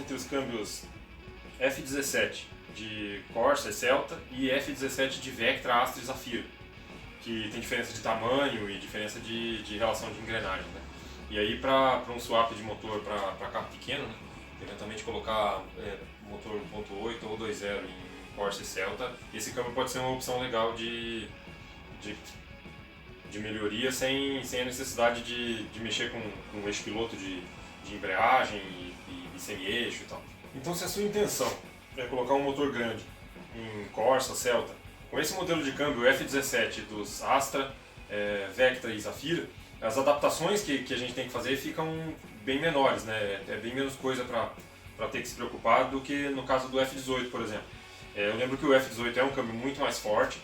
entre os câmbios F17 de Corsa e Celta e F17 de Vectra, Astra e Zafira, que tem diferença de tamanho e diferença de relação de engrenagem, né? E aí para um swap de motor para carro pequeno, né, eventualmente colocar motor 1.8 ou 2.0 em Corsa e Celta, esse câmbio pode ser uma opção legal de melhoria sem a necessidade de mexer com o eixo piloto de embreagem e semi-eixo e tal. Então, se a sua intenção é colocar um motor grande em Corsa, Celta, com esse modelo de câmbio F17 dos Astra, Vectra e Zafira, as adaptações que a gente tem que fazer ficam bem menores, né? É bem menos coisa para ter que se preocupar do que no caso do F18, por exemplo. Eu lembro que o F18 é um câmbio muito mais forte,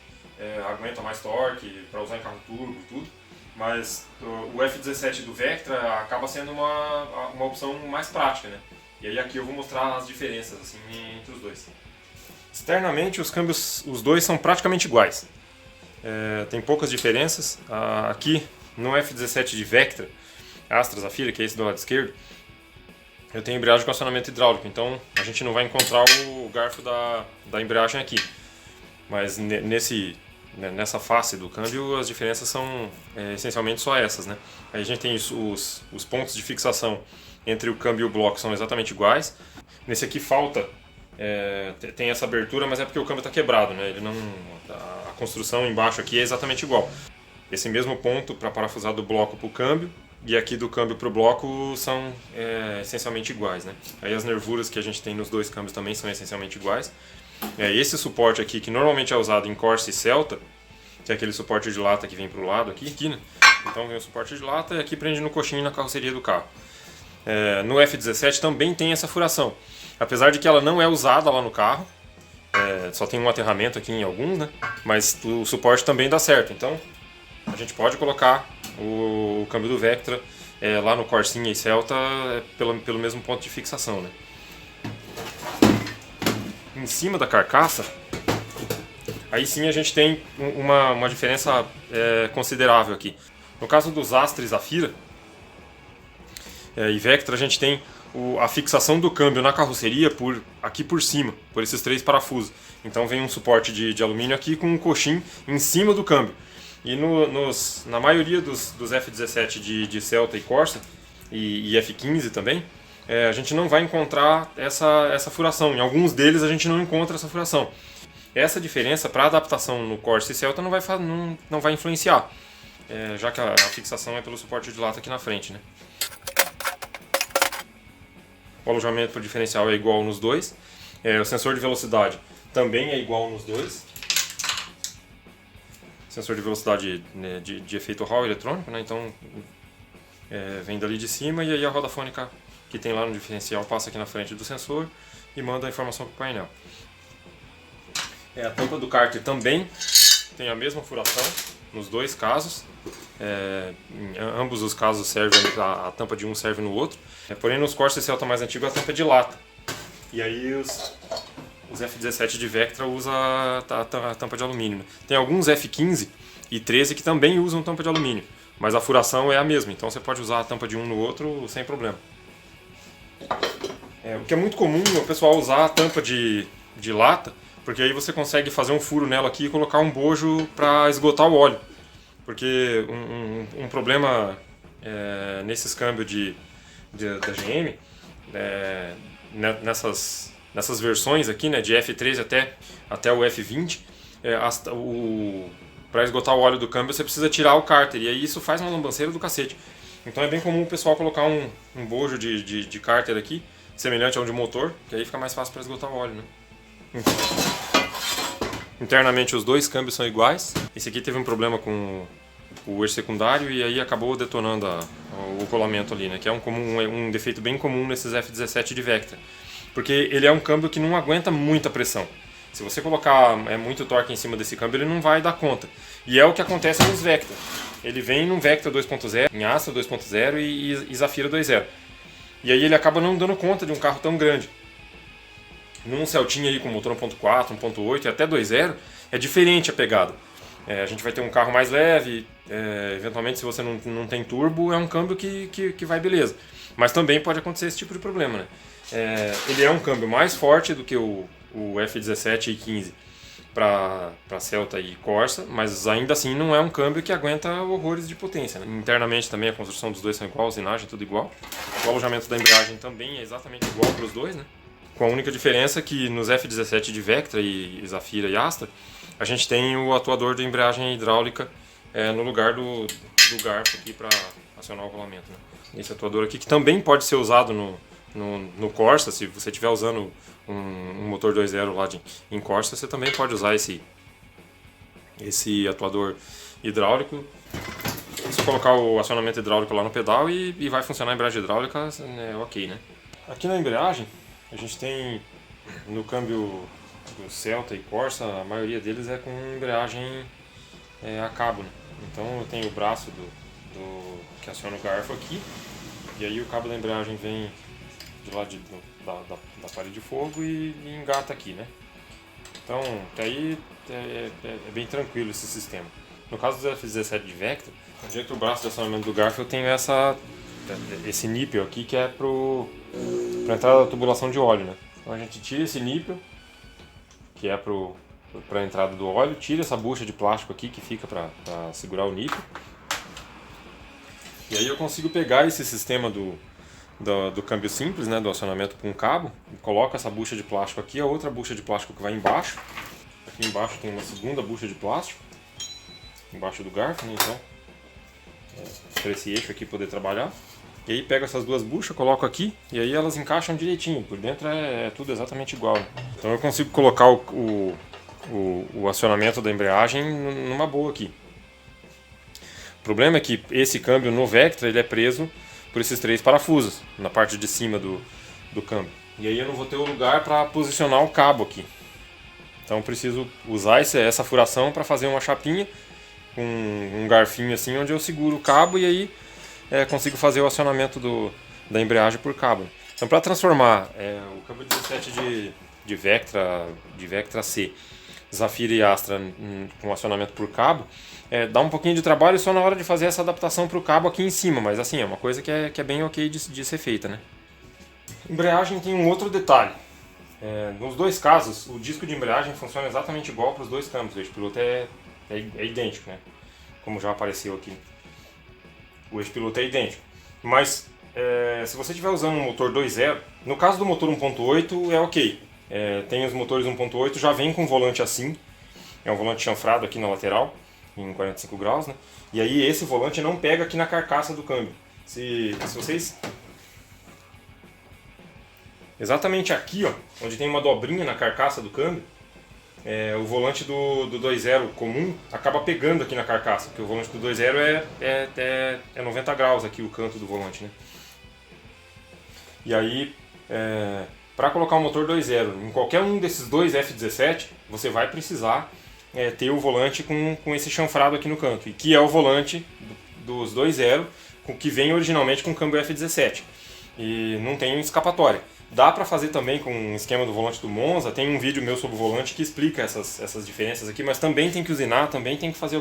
aguenta mais torque para usar em carro turbo e tudo, mas o F17 do Vectra acaba sendo uma opção mais prática, né? E aí aqui eu vou mostrar as diferenças assim, entre os dois. Externamente os câmbios, os dois são praticamente iguais. Tem poucas diferenças. Aqui no F17 de Vectra, Astra Zafira, que é esse do lado esquerdo, eu tenho embreagem com acionamento hidráulico, então a gente não vai encontrar o garfo da embreagem aqui. Mas nessa face do câmbio as diferenças são essencialmente só essas, né? Aí a gente tem os pontos de fixação entre o câmbio e o bloco são exatamente iguais. Nesse aqui falta, tem essa abertura, mas é porque o câmbio está quebrado, né? A construção embaixo aqui é exatamente igual. Esse mesmo ponto para parafusar do bloco para o câmbio e aqui do câmbio para o bloco são essencialmente iguais, né? Aí as nervuras que a gente tem nos dois câmbios também são essencialmente iguais. Esse suporte aqui, que normalmente é usado em Corsa e Celta, que é aquele suporte de lata que vem para o lado aqui, né? Então vem o suporte de lata e aqui prende no coxinho na carroceria do carro. No F17 também tem essa furação, apesar de que ela não é usada lá no carro, só tem um aterramento aqui em alguns, né? Mas o suporte também dá certo, então a gente pode colocar o câmbio do Vectra lá no Corsinha e Celta pelo mesmo ponto de fixação, né? Em cima da carcaça, aí sim a gente tem uma diferença considerável aqui. No caso dos Astra e Zafira e Vectra, a gente tem a fixação do câmbio na carroceria aqui por cima, por esses três parafusos. Então vem um suporte de alumínio aqui com um coxim em cima do câmbio. E na maioria dos F17 de Celta e Corsa, e F15 também, a gente não vai encontrar essa furação. Em alguns deles a gente não encontra essa furação. Essa diferença para adaptação no Corsa e Celta não vai influenciar, já que a fixação é pelo suporte de lata aqui na frente, né? O alojamento para o diferencial é igual nos dois. O sensor de velocidade também é igual nos dois. Sensor de velocidade, né, de efeito Hall eletrônico, né? Então vem dali de cima e aí a roda fônica que tem lá no diferencial passa aqui na frente do sensor e manda a informação para o painel. A tampa do cárter também tem a mesma furação nos dois casos. Em ambos os casos serve a tampa de um serve no outro. Porém nos Corsa e Celta mais antigos a tampa é de lata. E aí os F17 de Vectra usa a tampa de alumínio. Tem alguns F15 e 13 que também usam tampa de alumínio, mas a furação é a mesma, então você pode usar a tampa de um no outro sem problema. O que é muito comum é o pessoal usar a tampa de lata, porque aí você consegue fazer um furo nela aqui e colocar um bojo para esgotar o óleo. Porque um problema nesses câmbios da GM, nessas versões aqui, né, de F13 até o F20, para esgotar o óleo do câmbio você precisa tirar o cárter, e aí isso faz uma lambanceira do cacete. Então é bem comum o pessoal colocar um bojo de cárter aqui, semelhante ao de motor, que aí fica mais fácil para esgotar o óleo, né? Internamente os dois câmbios são iguais. Esse aqui teve um problema com o eixo secundário e aí acabou detonando o rolamento ali, né? Que é um defeito bem comum nesses F17 de Vectra, porque ele é um câmbio que não aguenta muita pressão. Se você colocar muito torque em cima desse câmbio, ele não vai dar conta. E é o que acontece nos Vectra. Ele vem num Vectra 2.0, em Astra 2.0 e Zafira 2.0. E aí ele acaba não dando conta de um carro tão grande. Num Celtinha aí com motor 1.4, 1.8 e até 2.0, é diferente a pegada. A gente vai ter um carro mais leve, eventualmente se você não tem turbo, é um câmbio que vai beleza. Mas também pode acontecer esse tipo de problema, né? ele é um câmbio mais forte do que o F17 e 15 para Celta e Corsa, mas ainda assim não é um câmbio que aguenta horrores de potência, né? Internamente também a construção dos dois são igual, a usinagem tudo igual. O alojamento da embreagem também é exatamente igual para os dois, né? Com a única diferença que nos F17 de Vectra e Zafira e Astra, a gente tem o atuador de embreagem hidráulica no lugar do garfo aqui para acionar o rolamento, né? Esse atuador aqui que também pode ser usado no Corsa, se você estiver usando um motor 2.0 lá em Corsa, você também pode usar esse atuador hidráulico. Se colocar o acionamento hidráulico lá no pedal e vai funcionar a embreagem hidráulica, ok, né? Aqui na embreagem, a gente tem no câmbio do Celta e Corsa, a maioria deles é com embreagem a cabo, né? Então eu tenho o braço que aciona o garfo aqui, e aí o cabo da embreagem vem de lá da parede de fogo e engata aqui, né? Então, até aí é bem tranquilo esse sistema. No caso do F17 de Vectra, direto do braço de acionamento do garfo eu tenho esse nípel aqui que é para entrada da tubulação de óleo, né? Então a gente tira esse nípel, que é para a entrada do óleo, tira essa bucha de plástico aqui que fica para segurar o nípel. E aí eu consigo pegar esse sistema do câmbio simples, né, do acionamento com cabo, coloco essa bucha de plástico aqui, a outra bucha de plástico que vai embaixo. Aqui embaixo tem uma segunda bucha de plástico, embaixo do garfo, né, então, para esse eixo aqui poder trabalhar. E aí pego essas duas buchas, coloco aqui, e aí elas encaixam direitinho, por dentro é tudo exatamente igual. Né? Então eu consigo colocar o acionamento da embreagem numa boa aqui. O problema é que esse câmbio no Vectra ele é preso por esses três parafusos na parte de cima do câmbio. E aí eu não vou ter o lugar para posicionar o cabo aqui. Então eu preciso usar essa furação para fazer uma chapinha com um garfinho assim onde eu seguro o cabo e aí consigo fazer o acionamento da embreagem por cabo. Então para transformar o câmbio 17 de Vectra C, Zafira e Astra com acionamento por cabo, dá um pouquinho de trabalho só na hora de fazer essa adaptação para o cabo aqui em cima, mas assim, é uma coisa que é bem ok de ser feita, né? Embreagem tem um outro detalhe. Nos dois casos, o disco de embreagem funciona exatamente igual para os dois câmbios, o eixo piloto é idêntico, né? Como já apareceu aqui. O eixo piloto é idêntico. Mas se você estiver usando um motor 2.0, no caso do motor 1.8 é ok. Tem os motores 1.8, já vem com volante assim, é um volante chanfrado aqui na lateral, em 45 graus, né? E aí esse volante não pega aqui na carcaça do câmbio. Se vocês... Exatamente aqui, ó, onde tem uma dobrinha na carcaça do câmbio, o volante do 2.0 comum acaba pegando aqui na carcaça, porque o volante do 2.0 é 90 graus aqui o canto do volante, né? E aí, para colocar um motor 2.0 em qualquer um desses dois F17, você vai precisar ter o volante com esse chanfrado aqui no canto, e que é o volante dos 2.0 que vem originalmente com o câmbio F17 e não tem escapatória. Dá para fazer também com um esquema do volante do Monza, tem um vídeo meu sobre o volante que explica essas diferenças aqui, mas também tem que usinar, também tem que fazer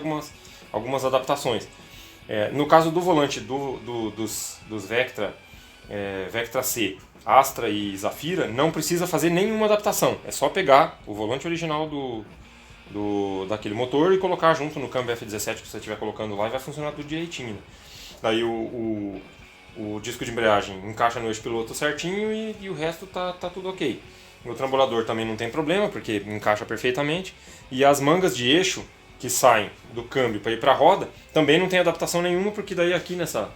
algumas adaptações. No caso do volante dos Vectra C, Astra e Zafira, não precisa fazer nenhuma adaptação, é só pegar o volante original daquele motor e colocar junto no câmbio F17 que você estiver colocando lá e vai funcionar tudo direitinho. Né? Daí o disco de embreagem encaixa no eixo piloto certinho e o resto tá tudo ok. O trambulador também não tem problema, porque encaixa perfeitamente. E as mangas de eixo que saem do câmbio para ir para a roda também não tem adaptação nenhuma, porque daí aqui nessa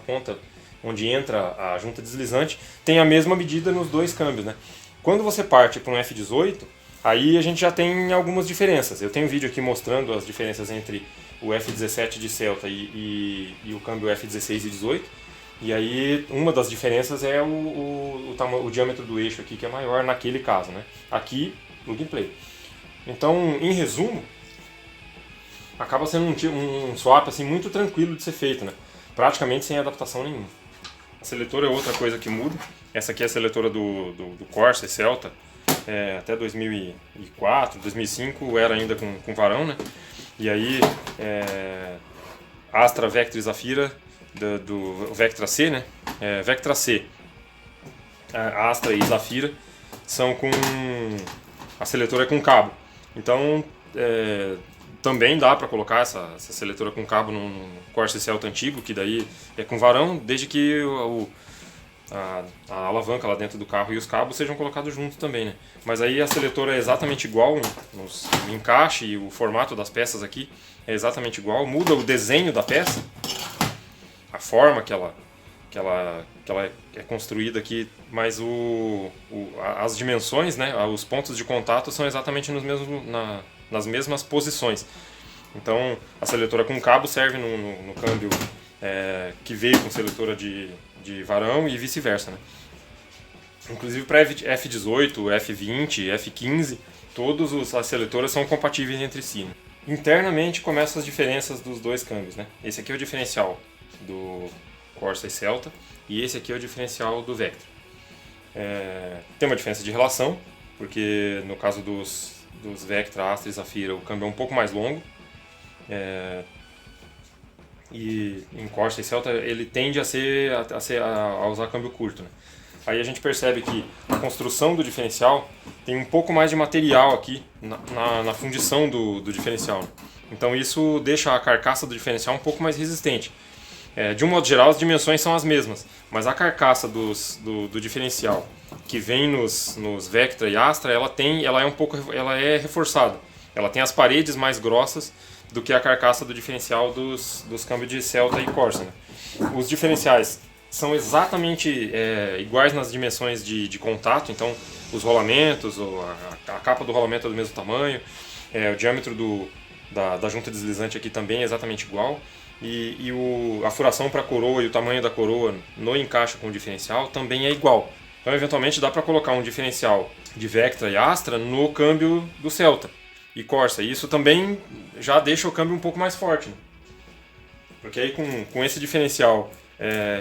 ponta onde entra a junta deslizante tem a mesma medida nos dois câmbios. Né? Quando você parte para um F18, aí a gente já tem algumas diferenças. Eu tenho um vídeo aqui mostrando as diferenças entre o F17 de Celta e o câmbio F16 e 18. E aí uma das diferenças é o diâmetro do eixo aqui, que é maior naquele caso, né? Aqui, plug and play. Então, em resumo, acaba sendo um swap assim, muito tranquilo de ser feito, né? Praticamente sem adaptação nenhuma. A seletora é outra coisa que muda. Essa aqui é a seletora do Corsa e Celta. Até 2004, 2005 era ainda com varão, né? E aí, Astra, Vectra e Zafira do Vectra C, né? Vectra C a Astra e Zafira são com... a seletora é com cabo. Então, também dá para colocar essa seletora com cabo no Corsa e Celta antigo, que daí é com varão, desde que a alavanca lá dentro do carro e os cabos sejam colocados juntos também, né? Mas aí a seletora é exatamente igual no encaixe, e o formato das peças aqui é exatamente igual. Muda o desenho da peça, a forma que ela é construída aqui, mas as dimensões, né, os pontos de contato são exatamente nas mesmas posições. Então a seletora com cabo serve no câmbio que veio com seletora de varão e vice-versa, né? Inclusive para F18, F20, F15, todas as seletoras são compatíveis entre si, né? Internamente começam as diferenças dos dois câmbios, né? Esse aqui é o diferencial do Corsa e Celta, e esse aqui é o diferencial do Vectra. Tem uma diferença de relação, porque no caso dos Vectra, Astra e Zafira, o câmbio é um pouco mais longo, e em Corsa e Celta ele tende a usar câmbio curto, né? Aí a gente percebe que a construção do diferencial tem um pouco mais de material aqui na fundição do diferencial, né? Então isso deixa a carcaça do diferencial um pouco mais resistente. De um modo geral, as dimensões são as mesmas, mas a carcaça do diferencial que vem nos Vectra e Astra, ela é reforçada. Ela tem as paredes mais grossas do que a carcaça do diferencial dos câmbios de Celta e Corsa, né? Os diferenciais são exatamente iguais nas dimensões de contato, então os rolamentos, a capa do rolamento é do mesmo tamanho, o diâmetro da junta deslizante aqui também é exatamente igual, e a furação para a coroa e o tamanho da coroa no encaixe com o diferencial também é igual. Então eventualmente dá para colocar um diferencial de Vectra e Astra no câmbio do Celta e Corsa, e isso também já deixa o câmbio um pouco mais forte, né? Porque aí com esse diferencial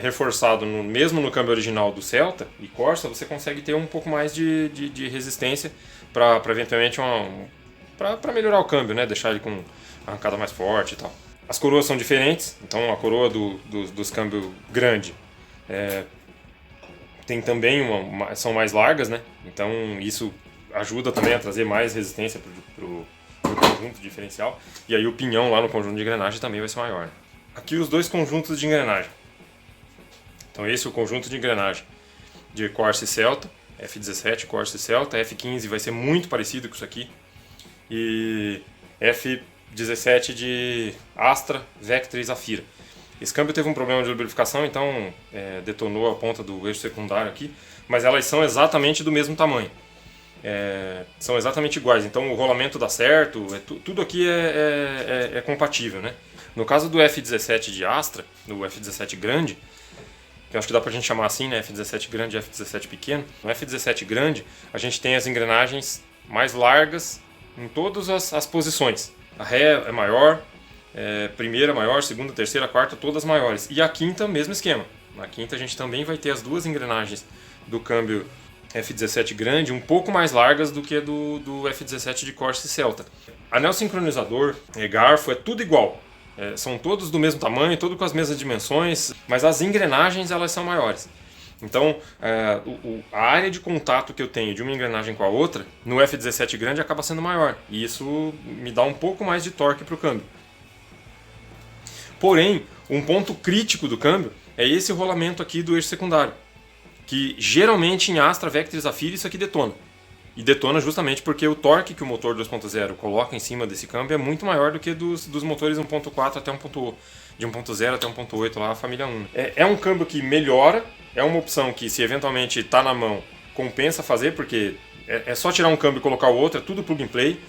reforçado mesmo no câmbio original do Celta e Corsa, você consegue ter um pouco mais de resistência para eventualmente para melhorar o câmbio, né? Deixar ele com arrancada mais forte e tal. As coroas são diferentes, então a coroa dos câmbios grande tem também são mais largas, né? Então isso ajuda também a trazer mais resistência pro conjunto diferencial, e aí o pinhão lá no conjunto de engrenagem também vai ser maior, né? Aqui os dois conjuntos de engrenagem. Então esse é o conjunto de engrenagem de Corsa e Celta, F17, Corsa e Celta, F15 vai ser muito parecido com isso aqui, e F17 de Astra, Vectra e Zafira. Esse câmbio teve um problema de lubrificação, então detonou a ponta do eixo secundário aqui, mas elas são exatamente do mesmo tamanho. São exatamente iguais, então o rolamento dá certo, tudo aqui é compatível, né? No caso do F17 de Astra, do F17 grande, que eu acho que dá pra gente chamar assim, né? F17 grande e F17 pequeno. No F17 grande, a gente tem as engrenagens mais largas em todas as posições. A ré é maior, primeira maior, segunda, terceira, quarta, todas maiores. E a quinta, mesmo esquema. Na quinta a gente também vai ter as duas engrenagens do câmbio F17 grande um pouco mais largas do que do F17 de Corsa e Celta. Anel sincronizador, garfo, é tudo igual. São todos do mesmo tamanho, todos com as mesmas dimensões, mas as engrenagens elas são maiores. Então a área de contato que eu tenho de uma engrenagem com a outra no F17 grande acaba sendo maior, e isso me dá um pouco mais de torque para o câmbio. Porém, um ponto crítico do câmbio é esse rolamento aqui do eixo secundário, que geralmente em Astra, Vectra e Zafira isso aqui detona. E detona justamente porque o torque que o motor 2.0 coloca em cima desse câmbio é muito maior do que dos motores 1.4 até 1.8, de 1.0 até 1.8 lá, a família 1. É um câmbio que melhora, é uma opção que se eventualmente está na mão, compensa fazer, porque é só tirar um câmbio e colocar o outro, é tudo plug and play.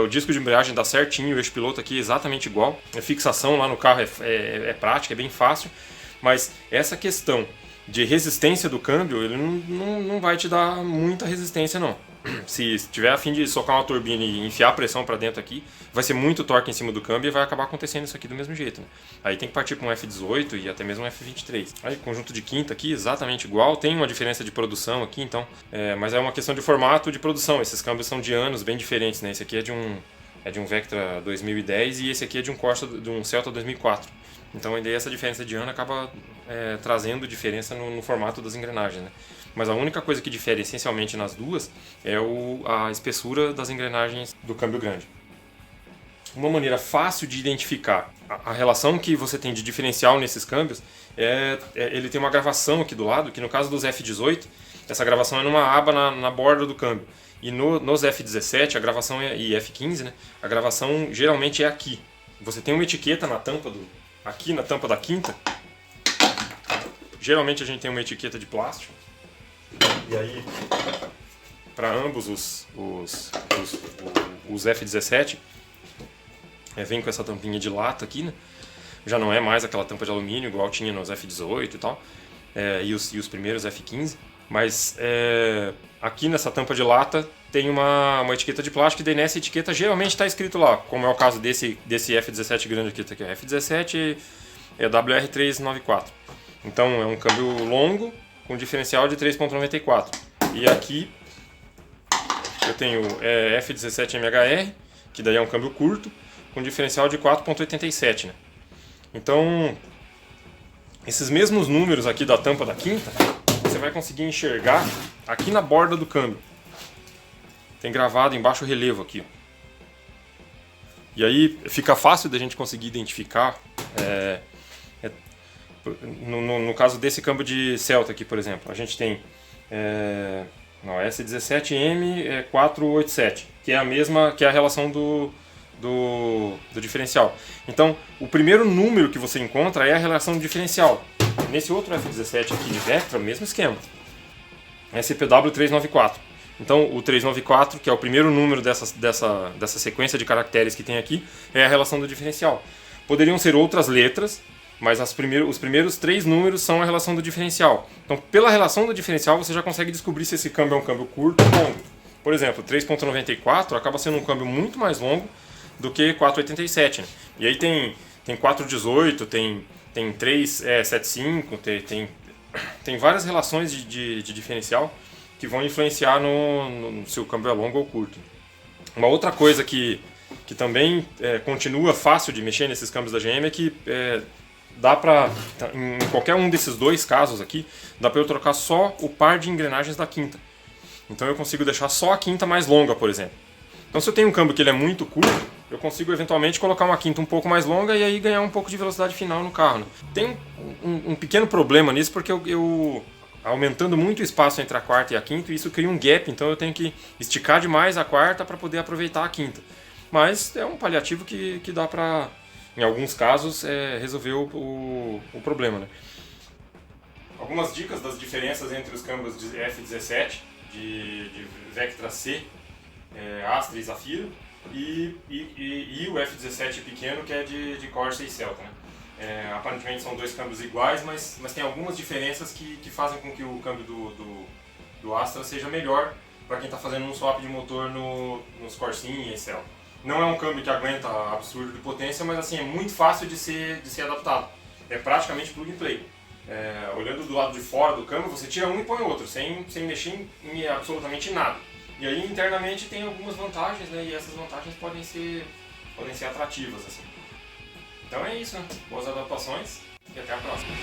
O disco de embreagem dá certinho, o eixo piloto aqui é exatamente igual. A fixação lá no carro é prática, é bem fácil, mas essa questão de resistência do câmbio, ele não vai te dar muita resistência não. Se tiver a fim de socar uma turbina e enfiar a pressão para dentro aqui, vai ser muito torque em cima do câmbio e vai acabar acontecendo isso aqui do mesmo jeito, né? Aí tem que partir para um F18 e até mesmo um F23. Aí conjunto de quinta aqui, exatamente igual, tem uma diferença de produção aqui, então, mas é uma questão de formato de produção. Esses câmbios são de anos bem diferentes, né? Esse aqui é de é de um Vectra 2010 e esse aqui é de um Corsa, de um Celta 2004. Então daí essa diferença de ano acaba trazendo diferença no formato das engrenagens, né? Mas a única coisa que difere essencialmente nas duas é a espessura das engrenagens do câmbio grande. Uma maneira fácil de identificar a relação que você tem de diferencial nesses câmbios ele tem uma gravação aqui do lado, que no caso dos F18, essa gravação é numa aba na borda do câmbio. E nos F17 a gravação e F15, né, a gravação geralmente é aqui. Você tem uma etiqueta na tampa aqui na tampa da quinta. Geralmente a gente tem uma etiqueta de plástico. E aí, para ambos os F17, vem com essa tampinha de lata aqui, né? Já não é mais aquela tampa de alumínio igual tinha nos F18 e tal, e os primeiros F15. Mas aqui nessa tampa de lata tem uma etiqueta de plástico e daí nessa etiqueta geralmente está escrito lá, como é o caso desse F17 grande aqui, tá aqui, F17 é WR394. Então é um câmbio longo com diferencial de 3.94. E aqui eu tenho F17 MHR, que daí é um câmbio curto, com diferencial de 4.87, né? Então, esses mesmos números aqui da tampa da quinta, você vai conseguir enxergar aqui na borda do câmbio. Tem gravado em baixo relevo aqui. E aí fica fácil da gente conseguir identificar. No caso desse câmbio de Celta aqui, por exemplo, a gente tem S17M487, que é a mesma, que é a relação do diferencial. Então, o primeiro número que você encontra é a relação do diferencial. Nesse outro F17 aqui de Vectra, mesmo esquema. SPW 394. Então, o 394, que é o primeiro número dessa sequência de caracteres que tem aqui, é a relação do diferencial. Poderiam ser outras letras, mas os primeiros 3 números são a relação do diferencial. Então, pela relação do diferencial, você já consegue descobrir se esse câmbio é um câmbio curto ou longo. Por exemplo, 3.94 acaba sendo um câmbio muito mais longo do que 4.87, né? E aí tem 4.18, tem 3.75, tem várias relações de diferencial que vão influenciar no se o câmbio é longo ou curto. Uma outra coisa que também continua fácil de mexer nesses câmbios da GM é que dá para, em qualquer um desses dois casos aqui, dá para eu trocar só o par de engrenagens da quinta. Então eu consigo deixar só a quinta mais longa, por exemplo. Então se eu tenho um câmbio que ele é muito curto, eu consigo eventualmente colocar uma quinta um pouco mais longa e aí ganhar um pouco de velocidade final no carro, né? Tem um pequeno problema nisso, porque eu aumentando muito o espaço entre a quarta e a quinta, isso cria um gap, então eu tenho que esticar demais a quarta para poder aproveitar a quinta. Mas é um paliativo que dá para, em alguns casos, resolver o problema, né? Algumas dicas das diferenças entre os câmbios de F17, de Vectra C, Astra e Zafira, e o F17 pequeno, que é de Corsa e Celta, né? Aparentemente são dois câmbios iguais, mas tem algumas diferenças que fazem com que o câmbio do Astra seja melhor para quem está fazendo um swap de motor nos Corsinha e Celta. Não é um câmbio que aguenta absurdo de potência, mas assim, é muito fácil de ser adaptado. É praticamente plug and play. Olhando do lado de fora do câmbio, você tira um e põe outro, sem mexer em absolutamente nada. E aí internamente tem algumas vantagens, né? E essas vantagens podem ser atrativas, assim. Então é isso, né? Boas adaptações e até a próxima.